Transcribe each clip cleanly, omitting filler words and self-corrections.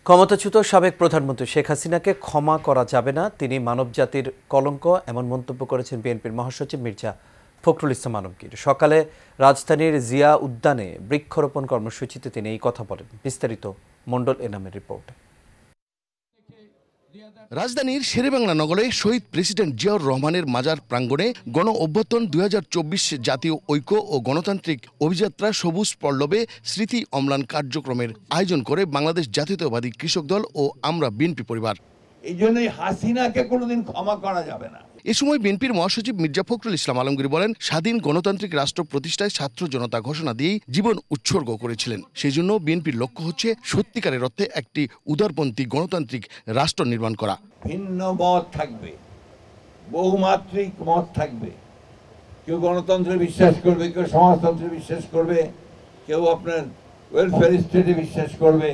ক্ষমতাচ্যুত সাবেক প্রধানমন্ত্রী শেখ হাসিনাকে ক্ষমা করা যাবে না, তিনি মানবজাতির কলঙ্ক, এমন মন্তব্য করেছেন বিএনপির মহাসচিব মির্জা ফখরুল ইসলাম আলমগীর। সকালে রাজধানীর জিয়া উদ্যানে বৃক্ষরোপণ কর্মসূচিতে তিনি এই কথা বলেন। বিস্তারিত মণ্ডল এনামের রিপোর্টে। রাজধানীর শেরেবাংলা নগরে শহীদ প্রেসিডেন্ট জিয়াউর রহমানের মাজার প্রাঙ্গণে গণ অভ্যুত্থান ২০২৪ জাতীয় ঐক্য ও গণতান্ত্রিক অভিযাত্রা সবুজ পল্লবে স্মৃতি অম্লান কার্যক্রমের আয়োজন করে বাংলাদেশ জাতীয়তাবাদী কৃষক দল ও আমরা বিএনপি পরিবার। এই জন্যই হাসিনাকে কোনোদিন ক্ষমা করা যাবে না। এ সময় বিএনপির মহাসচিব মির্জা ফখরুল ইসলাম আলমগীর বলেন, স্বাধীন গণতান্ত্রিক রাষ্ট্র প্রতিষ্ঠায় ছাত্র জনতা ঘোষণা দিয়েই জীবন উৎসর্গ করেছিলেন। সেই জন্য বিএনপির লক্ষ্য হচ্ছে সত্যিকারের অর্থে একটি উদারপন্থী গণতান্ত্রিক রাষ্ট্র নির্মাণ করা। ভিন্ন মত থাকবে, বহুমাত্রিক মত থাকবে, কেউ গণতন্ত্রে বিশ্বাস করবে, কেউ সমাজতন্ত্রে বিশ্বাস করবে, কেউ আপনার ওয়েলফেয়ার স্টেটে বিশ্বাস করবে।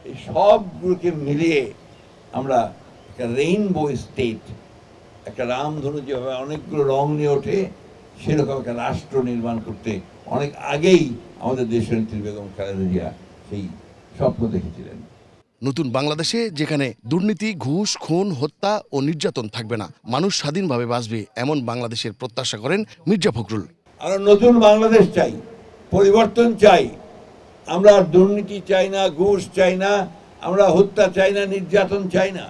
এই সবগুলোকে মিলিয়ে আমরা একটা রেইনবো স্টেট, একটা রামধনু যেভাবে অনেকগুলো রং নিয়ে ওঠে, সেরকম একটা রাষ্ট্র নির্মাণ করতে অনেক আগেই আমাদের দেশনেত্রী বেগম খালেদা জিয়া সেই স্বপ্ন দেখেছিলেন। নতুন বাংলাদেশে যেখানে দুর্নীতি, ঘুষ, খুন, হত্যা ও নির্যাতন থাকবে না, মানুষ স্বাধীনভাবে বাঁচবে, এমন বাংলাদেশের প্রত্যাশা করেন মির্জা ফখরুল। আমরা নতুন বাংলাদেশ চাই, পরিবর্তন চাই। আমরা দুর্নীতি চাই না, ঘুষ চাই না, আমরা হত্যা চাই না, নির্যাতন চাই না।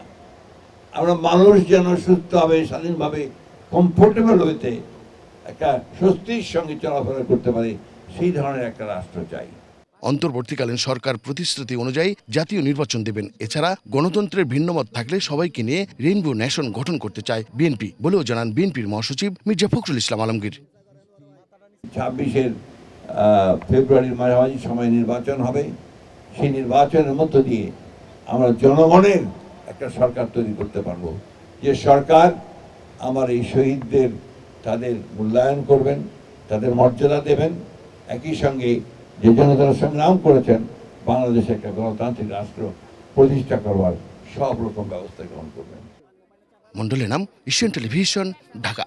আমরা মানুষ যেন সুস্থভাবে, স্বাধীনভাবে, কমফোর্টেবল হইতে একটা স্বস্তির সঙ্গে চলাফেরা করতে পারে, সেই ধরনের একটা রাষ্ট্র চাই। অন্তর্বর্তীকালীন সরকার প্রতিশ্রুতি অনুযায়ী জাতীয় নির্বাচন দেবেন। এছাড়া গণতন্ত্রের ভিন্নমত থাকলে সবাইকে নিয়ে রেইনবো নেশন গঠন করতে চায় বিএনপি বলেও জানান বিএনপির মহাসচিব মির্জা ফখরুল ইসলাম আলমগীর। ২৬ ফেব্রুয়ারির মাঝামাঝি সময় নির্বাচন হবে। সেই নির্বাচনের মধ্য দিয়ে আমরা জনগণের একটা সরকার তৈরি করতে পারবো, যে সরকার আমার এই শহীদদের তাদের মূল্যায়ন করবেন, তাদের মর্যাদা দেবেন, একই সঙ্গে যে জন্য তারা সংগ্রাম করেছেন বাংলাদেশে একটা গণতান্ত্রিক রাষ্ট্র প্রতিষ্ঠা করবার সব রকম ব্যবস্থা গ্রহণ করবেন। মণ্ডল এনাম, এশিয়ান টেলিভিশন, ঢাকা।